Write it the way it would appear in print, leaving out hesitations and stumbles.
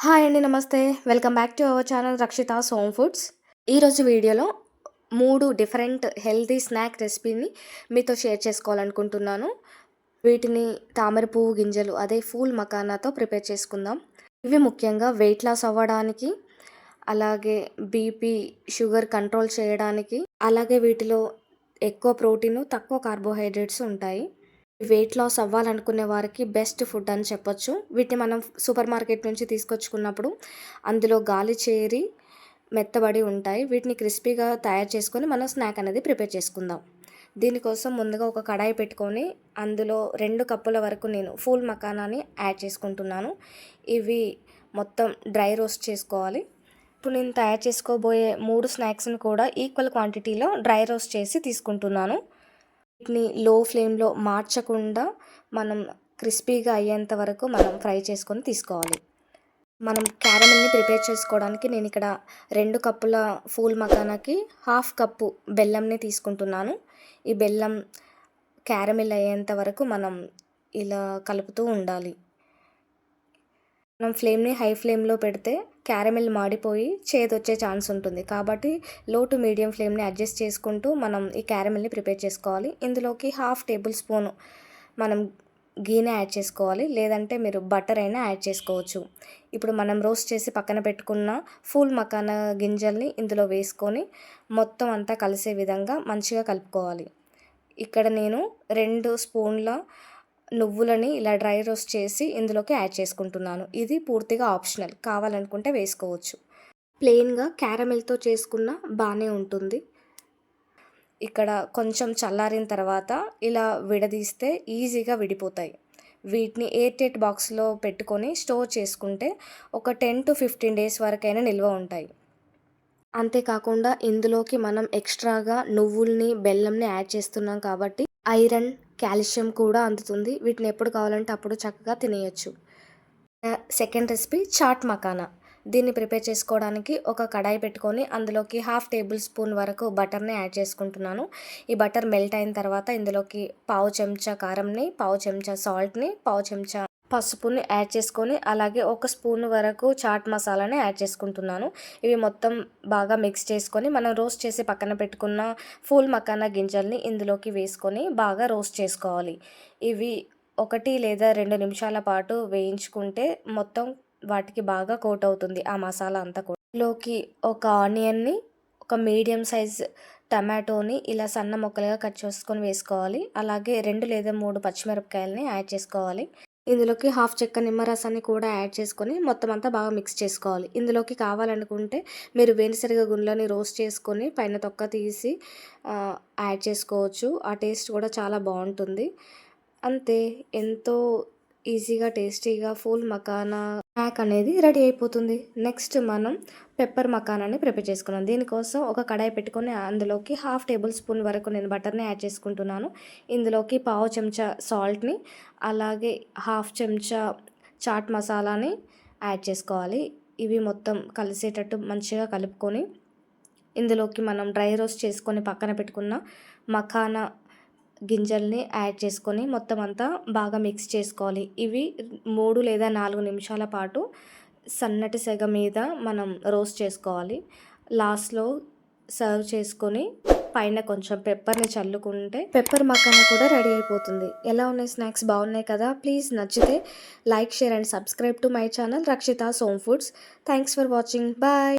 Hi అండి. నమస్తే. Welcome back to our channel Rakshita's home foods. ఈరోజు వీడియోలో 3 డిఫరెంట్ హెల్తీ స్నాక్ రెసిపీని మీతో షేర్ చేసుకోవాలనుకుంటున్నాను. వీటిని తామర పువ్వు గింజలు అదే ఫూల్ మకానాతో ప్రిపేర్ చేసుకుందాం. ఇవి ముఖ్యంగా వెయిట్ లాస్ అవ్వడానికి, అలాగే బీపీ, షుగర్ కంట్రోల్ చేయడానికి, అలాగే వీటిలో ఎక్కువ ప్రోటీను, తక్కువ కార్బోహైడ్రేట్స్ ఉంటాయి. వెయిట్ లాస్ అవ్వాలనుకునే వారికి బెస్ట్ ఫుడ్ అని చెప్పొచ్చు. వీటిని మనం సూపర్ మార్కెట్ నుంచి తీసుకొచ్చుకున్నప్పుడు అందులో గాలి చేరి మెత్తబడి ఉంటాయి. వీటిని క్రిస్పీగా తయారు చేసుకొని మనం స్నాక్ అనేది ప్రిపేర్ చేసుకుందాం. దీనికోసం ముందుగా ఒక కడాయి పెట్టుకొని అందులో 2 కప్పుల వరకు నేను ఫూల్ మకానాని యాడ్ చేసుకుంటున్నాను. ఇవి మొత్తం డ్రై రోస్ట్ చేసుకోవాలి. ఇప్పుడు నేను తయారు చేసుకోబోయే 3 స్నాక్స్ని కూడా ఈక్వల్ క్వాంటిటీలో డ్రై రోస్ట్ చేసి తీసుకుంటున్నాను. వీటిని లో ఫ్లేమ్లో మార్చకుండా మనం క్రిస్పీగా అయ్యేంత వరకు మనం ఫ్రై చేసుకొని తీసుకోవాలి. మనం క్యారమెల్ని ప్రిపేర్ చేసుకోవడానికి నేను ఇక్కడ 2 కప్పుల ఫూల్ మకానాకి 1/2 కప్పు బెల్లంని తీసుకుంటున్నాను. ఈ బెల్లం క్యారమెల్ అయ్యేంత వరకు మనం ఇలా కలుపుతూ ఉండాలి. మనం ఫ్లేమ్ని హై ఫ్లేమ్లో పెడితే క్యారమెల్ మాడిపోయి చేదొచ్చే ఛాన్స్ ఉంటుంది. కాబట్టి లో టు మీడియం ఫ్లేమ్ని అడ్జస్ట్ చేసుకుంటూ మనం ఈ క్యారమెల్ని ప్రిపేర్ చేసుకోవాలి. ఇందులోకి 1/2 టేబుల్ స్పూన్ మనం గీని యాడ్ చేసుకోవాలి, లేదంటే మీరు బటర్ అయినా యాడ్ చేసుకోవచ్చు. ఇప్పుడు మనం రోస్ట్ చేసి పక్కన పెట్టుకున్న ఫూల్ మకానా గింజల్ని ఇందులో వేసుకొని మొత్తం అంతా కలిసే విధంగా మంచిగా కలుపుకోవాలి. ఇక్కడ నేను 2 స్పూన్ల నువ్వులని ఇలా డ్రై రోస్ట్ చేసి ఇందులోకి యాడ్ చేసుకుంటున్నాను. ఇది పూర్తిగా ఆప్షనల్, కావాలనుకుంటే వేసుకోవచ్చు. ప్లెయిన్గా క్యారమెల్తో చేసుకున్న బాగానే ఉంటుంది. ఇక్కడ కొంచెం చల్లారిన తర్వాత ఇలా విడదీస్తే ఈజీగా విడిపోతాయి. వీటిని ఎయిర్ టైట్ బాక్స్లో పెట్టుకొని స్టోర్ చేసుకుంటే ఒక 10 to 15 డేస్ వరకైనా నిల్వ ఉంటాయి. అంతేకాకుండా ఇందులోకి మనం ఎక్స్ట్రాగా నువ్వుల్ని, బెల్లంని యాడ్ చేస్తున్నాం కాబట్టి ఐరన్, కాల్షియం కూడా అందుతుంది. వీటిని ఎప్పుడు కావాలంటే అప్పుడు చక్కగా తినేయచ్చు. Second recipe chaat makhana. దీన్ని ప్రిపేర్ చేసుకోవడానికి ఒక కడాయి పెట్టుకొని అందులోకి 1/2 టేబుల్ స్పూన్ వరకు బటర్ని యాడ్ చేసుకుంటున్నాను. ఈ బటర్ మెల్ట్ అయిన తర్వాత ఇందులోకి 1/2 చెంచా కారంని, 1/2 చెంచా సాల్ట్ని, 1/2 చెంచా పసుపుని యాడ్ చేసుకొని, అలాగే 1 స్పూన్ వరకు చాట్ మసాలాని యాడ్ చేసుకుంటున్నాను. ఇవి మొత్తం బాగా మిక్స్ చేసుకొని మనం రోస్ట్ చేసి పక్కన పెట్టుకున్న ఫూల్ మకానా గింజల్ని ఇందులోకి వేసుకొని బాగా రోస్ట్ చేసుకోవాలి. ఇవి 1 లేదా 2 నిమిషాల పాటు వేయించుకుంటే మొత్తం వాటికి బాగా కోట్ అవుతుంది ఆ మసాలా అంతా కూడా. ఇందులోకి ఒక ఆనియన్ని, ఒక మీడియం సైజ్ టమాటోని ఇలా సన్న ముక్కలుగా కట్ చేసుకొని వేసుకోవాలి. అలాగే 2 లేదా 3 పచ్చిమిరపకాయలని యాడ్ చేసుకోవాలి. ఇందులోకి 1/2 చెక్క నిమ్మరసాన్ని కూడా యాడ్ చేసుకొని మొత్తం అంతా బాగా మిక్స్ చేసుకోవాలి. ఇందులోకి కావాలనుకుంటే మీరు వేరుశనగ గుండ్లని రోస్ట్ చేసుకొని పైన తొక్క తీసి యాడ్ చేసుకోవచ్చు. ఆ టేస్ట్ కూడా చాలా బాగుంటుంది. అంతే, ఎంతో ఈజీగా టేస్టీగా ఫూల్ మకానా స్నాక్ అనేది రెడీ అయిపోతుంది. నెక్స్ట్ మనం పెప్పర్ మకానాని ప్రిపేర్ చేసుకున్నాం. దీనికోసం ఒక కడాయి పెట్టుకొని అందులోకి 1/2 టేబుల్ స్పూన్ వరకు నేను బటర్ని యాడ్ చేసుకుంటున్నాను. ఇందులోకి 1/2 చెంచా సాల్ట్ని, అలాగే 1/2 చెంచా చాట్ మసాలాని యాడ్ చేసుకోవాలి. ఇవి మొత్తం కలిసేటట్టు మంచిగా కలుపుకొని ఇందులోకి మనం డ్రై రోస్ట్ చేసుకొని పక్కన పెట్టుకున్న మకానా గింజల్ని యాడ్ చేసుకొని మొత్తం అంతా బాగా మిక్స్ చేసుకోవాలి. ఇవి 3 లేదా 4 నిమిషాల పాటు సన్నటి సెగ మీద మనం రోస్ట్ చేసుకోవాలి. లాస్ట్లో సర్వ్ చేసుకొని పైన కొంచెం పెప్పర్ని చల్లుకుంటే పెప్పర్ మకానా కూడా రెడీ అయిపోతుంది. ఎలా ఉన్నాయి స్నాక్స్? బాగున్నాయి కదా? ప్లీజ్ నచ్చితే like, share and subscribe to my channel Rakshita's home foods. Thanks for watching. Bye.